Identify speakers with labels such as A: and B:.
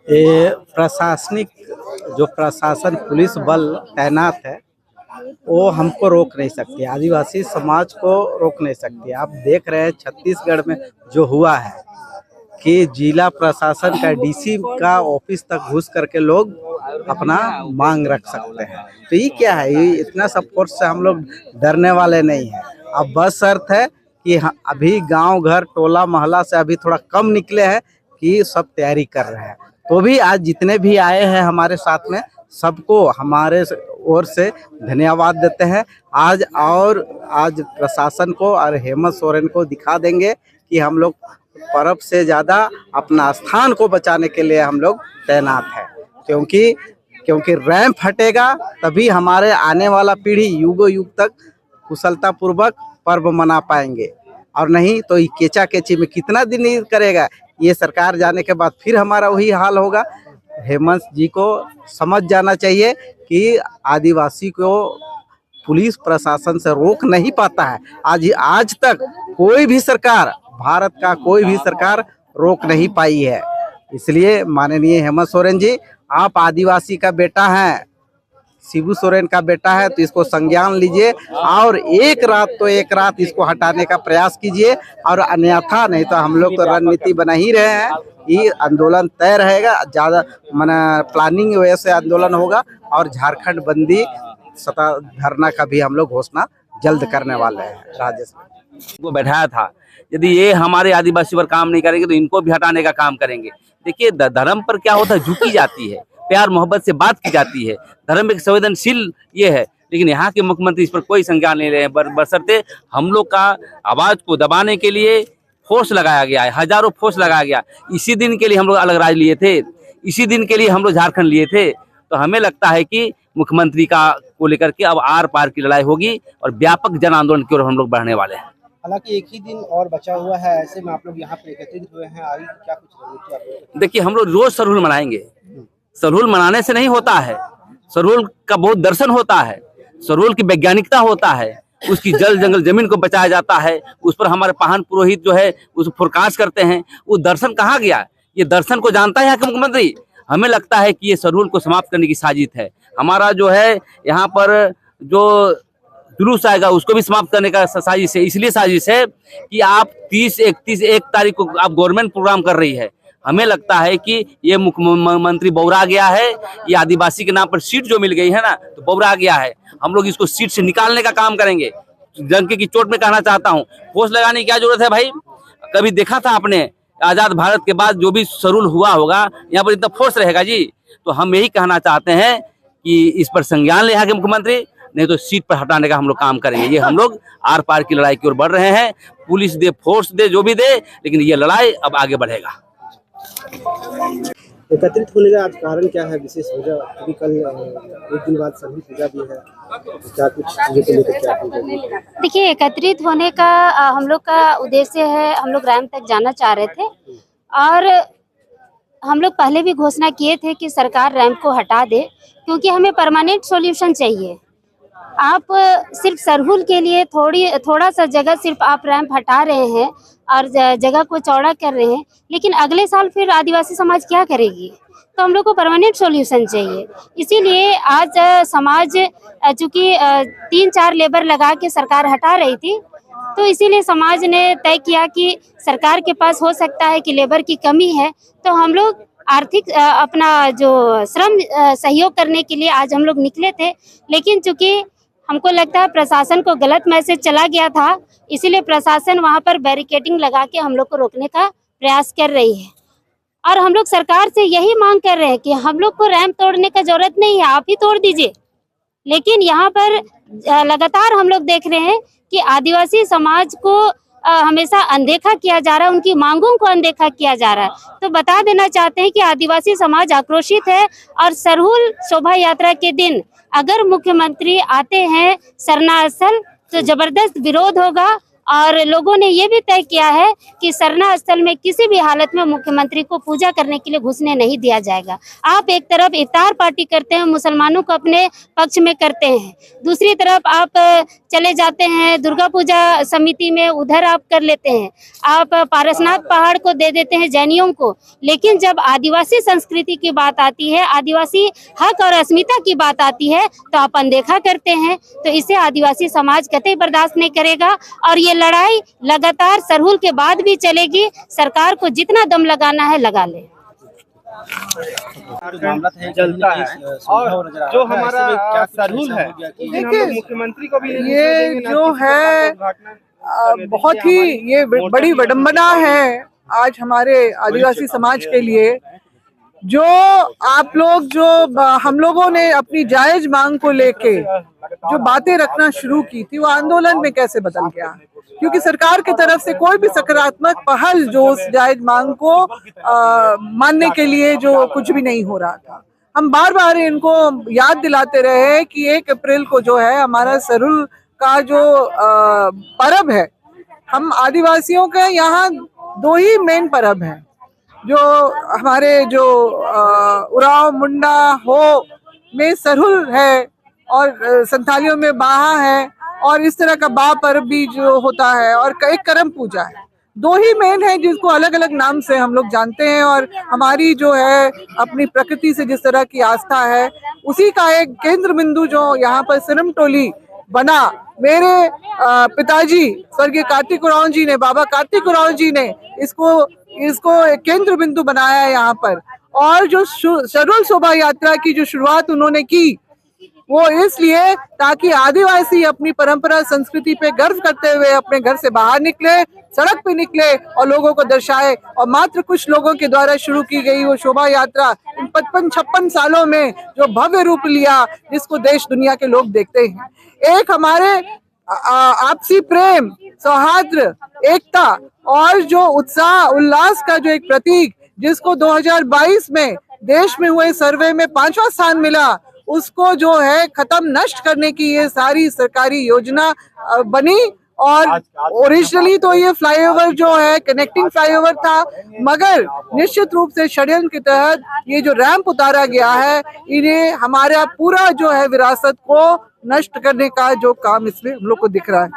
A: ये प्रशासनिक जो प्रशासन पुलिस बल तैनात है वो हमको रोक नहीं सकती, आदिवासी समाज को रोक नहीं सकती। आप देख रहे हैं छत्तीसगढ़ में जो हुआ है कि जिला प्रशासन का डीसी का ऑफिस तक घुस करके लोग अपना मांग रख सकते हैं। तो ये क्या है, ये इतना सब फोर्स से हम लोग डरने वाले नहीं हैं। अब बस शर्त है कि अभी गांव घर टोला मोहल्ला से अभी थोड़ा कम निकले हैं कि सब तैयारी कर रहे हैं। तो भी आज जितने भी आए हैं हमारे साथ में सबको हमारे ओर से धन्यवाद देते हैं। आज प्रशासन को और हेमंत सोरेन को दिखा देंगे कि हम लोग पर्व से ज़्यादा अपना स्थान को बचाने के लिए हम लोग तैनात हैं। क्योंकि रैंप हटेगा तभी हमारे आने वाला पीढ़ी युगों युग तक कुशलता पूर्वक पर्व मना पाएंगे, और नहीं तो ये केचा केची में कितना दिन नहीं करेगा। ये सरकार जाने के बाद फिर हमारा वही हाल होगा। हेमंत जी को समझ जाना चाहिए कि आदिवासी को पुलिस प्रशासन से रोक नहीं पाता है। आज तक कोई भी सरकार, भारत का कोई भी सरकार रोक नहीं पाई है। इसलिए माननीय हेमंत सोरेन जी, आप आदिवासी का बेटा हैं, शिबू सोरेन का बेटा है, तो इसको संज्ञान लीजिए और एक रात इसको हटाने का प्रयास कीजिए। और अन्यथा नहीं तो हम लोग तो रणनीति बना ही रहे हैं, ये आंदोलन तय रहेगा। ज़्यादा प्लानिंग वजह से आंदोलन होगा और झारखंड बंदी सत्ता धरना का भी हम लोग घोषणा जल्द करने वाले हैं। राजेश
B: को बैठाया था, यदि ये हमारे आदिवासी पर काम नहीं करेंगे तो इनको भी हटाने का काम करेंगे। देखिए, धर्म पर क्या होता है, झुकी जाती है, प्यार मोहब्बत से बात की जाती है। धर्म एक संवेदनशील ये है, लेकिन यहाँ के मुख्यमंत्री इस पर कोई संज्ञान नहीं ले रहे हैं। बशर्ते हम लोग का आवाज को दबाने के लिए फोर्स लगाया गया है, हजारों फोर्स लगाया गया। इसी दिन के लिए हम लोग अलग राज्य लिए थे, इसी दिन के लिए हम लोग झारखंड लिए थे। तो हमें लगता है कि मुख्यमंत्री का को लेकर के अब आर पार की लड़ाई होगी और व्यापक जन आंदोलन की ओर हम लोग बढ़ने वाले हैं।
C: हालांकि एक ही दिन और बचा हुआ है, ऐसे में आप लोग यहाँ पे एकत्रित हुए हैं, आगे क्या कुछ रणनीति?
B: देखिए, हम लोग रोज सरहुल मनाएंगे। सरहुल मनाने से नहीं होता है, सरहुल का बहुत दर्शन होता है, सरहुल की वैज्ञानिकता होता है, उसकी जल जंगल जमीन को बचाया जाता है, उस पर हमारे पाहन पुरोहित जो है उस फोरकास्ट करते हैं। वो दर्शन कहाँ गया? ये दर्शन को जानता है यहाँ के मुख्यमंत्री? हमें लगता है कि ये सरहुल को समाप्त करने की साजिश है। हमारा जो है यहाँ पर जो जुलूस आएगा उसको भी समाप्त करने का साजिश है। इसलिए साजिश है कि आप 30-31 तारीख को आप गवर्नमेंट प्रोग्राम कर रही है। हमें लगता है कि ये मुख्यमंत्री बौरा गया है, ये आदिवासी के नाम पर सीट जो मिल गई है ना, तो बौरा गया है। हम लोग इसको सीट से निकालने का काम करेंगे। डंके की चोट में कहना चाहता हूँ, फोर्स लगाने की क्या जरूरत है भाई? कभी देखा था आपने आजाद भारत के बाद जो भी सरहुल हुआ होगा, यहाँ पर इतना फोर्स रहेगा जी? तो हम यही कहना चाहते हैं कि इस पर संज्ञान ले यहाँ के मुख्यमंत्री, नहीं तो सीट पर हटाने का हम लोग काम करेंगे। ये हम लोग आर पार की लड़ाई की ओर बढ़ रहे हैं। पुलिस दे, फोर्स दे, जो भी दे, लेकिन ये लड़ाई अब आगे बढ़ेगा।
C: एकत्रित होने का आज कारण क्या है, विशेष वजह? अभी कल एक दिन बाद सभी पूजा भी है, क्या कुछ चीज़ों को लेकर क्या?
D: देखिए, एकत्रित होने का हम लोग का उद्देश्य है, हम लोग रैंप तक जाना चाह रहे थे और हम लोग पहले भी घोषणा किए थे कि सरकार रैंप को हटा दे, क्योंकि हमें परमानेंट सॉल्यूशन चाहिए। आप सिर्फ सरहुल के लिए थोड़ा सा जगह सिर्फ आप रैंप हटा रहे हैं और जगह को चौड़ा कर रहे हैं, लेकिन अगले साल फिर आदिवासी समाज क्या करेगी? तो हम लोग को परमानेंट सॉल्यूशन चाहिए। इसीलिए आज समाज चूँकि 3-4 लेबर लगा के सरकार हटा रही थी, तो इसीलिए समाज ने तय किया कि सरकार के पास हो सकता है कि लेबर की कमी है, तो हम लोग आर्थिक अपना जो श्रम सहयोग करने के लिए आज हम लोग निकले थे। लेकिन चूँकि हमको लगता है प्रशासन को गलत मैसेज चला गया था, इसीलिए प्रशासन वहाँ पर बैरिकेडिंग लगा के हम लोग को रोकने का प्रयास कर रही है। और हम लोग सरकार से यही मांग कर रहे हैं कि हम लोग को रैंप तोड़ने का जरूरत नहीं है, आप ही तोड़ दीजिए। लेकिन यहाँ पर लगातार हम लोग देख रहे हैं कि आदिवासी समाज को हमेशा अनदेखा किया जा रहा है, उनकी मांगों को अनदेखा किया जा रहा है। तो बता देना चाहते हैं कि आदिवासी समाज आक्रोशित है और सरहुल शोभा यात्रा के दिन अगर मुख्यमंत्री आते हैं सरना स्थल तो जबरदस्त विरोध होगा। और लोगों ने ये भी तय किया है कि सरना स्थल में किसी भी हालत में मुख्यमंत्री को पूजा करने के लिए घुसने नहीं दिया जाएगा। आप एक तरफ इफ्तार पार्टी करते हैं, मुसलमानों को अपने पक्ष में करते हैं, दूसरी तरफ आप चले जाते हैं दुर्गा पूजा समिति में, उधर आप कर लेते हैं, आप पारसनाथ पहाड़ को दे देते हैं जैनियों को। लेकिन जब आदिवासी संस्कृति की बात आती है, आदिवासी हक और अस्मिता की बात आती है तो आप अनदेखा करते हैं। तो इसे आदिवासी समाज कतई बर्दाश्त नहीं करेगा और ये लड़ाई लगातार सरहुल के बाद भी चलेगी। सरकार को जितना दम लगाना है लगा ले।
C: चलता है और जो हमारा सरहुल है
E: देखिए
C: मुख्यमंत्री को भी
E: ये जो है बहुत ही ये बड़ी विडंबना है आज हमारे आदिवासी समाज के लिए। जो आप लोग जो हम लोगों ने अपनी जायज मांग को लेके जो बातें रखना शुरू की थी वो आंदोलन में कैसे बदल गया, क्योंकि सरकार की तरफ से कोई भी सकारात्मक पहल जो उस जायज मांग को मानने के लिए जो कुछ भी नहीं हो रहा था। हम बार बार इनको याद दिलाते रहे कि 1 अप्रैल को जो है हमारा सरहुल का जो पर्व है, हम आदिवासियों के यहाँ 2 ही मेन पर्व हैं, जो हमारे जो उराव मुंडा हो में सरहुल है और संथालियों में बाहा है और इस तरह का बा पर्व भी जो होता है और एक करम पूजा है। 2 ही मेन है जिसको अलग अलग नाम से हम लोग जानते हैं और हमारी जो है अपनी प्रकृति से जिस तरह की आस्था है उसी का एक केंद्र बिंदु जो यहाँ पर सिरम टोली बना। मेरे पिताजी स्वर्गीय कार्तिक उरांव जी ने, बाबा कार्तिक उरांव जी ने इसको एक केंद्र बिंदु बनाया है यहाँ पर। और जो सरहुल शोभा यात्रा की जो शुरुआत उन्होंने की वो इसलिए ताकि आदिवासी अपनी परंपरा संस्कृति पे गर्व करते हुए अपने घर से बाहर निकले, सड़क पे निकले और लोगों को दर्शाए। और मात्र कुछ लोगों के द्वारा शुरू की गई वो शोभा यात्रा इन 55-56 सालों में जो भव्य रूप लिया, जिसको देश दुनिया के लोग देखते हैं। एक हमारे आपसी प्रेम, सौहार्द, एकता और जो उत्साह उल्लास का जो एक प्रतीक, जिसको 2022 में देश में हुए सर्वे में 5वां स्थान मिला, उसको जो है खत्म नष्ट करने की ये सारी सरकारी योजना बनी। और ओरिजिनली तो ये फ्लाईओवर जो है कनेक्टिंग फ्लाईओवर था, मगर निश्चित रूप से षड्यंत्र के तहत ये जो रैंप उतारा गया है, इन्हें हमारा पूरा जो है विरासत को नष्ट करने का जो काम इसमें हम लोग को दिख रहा है।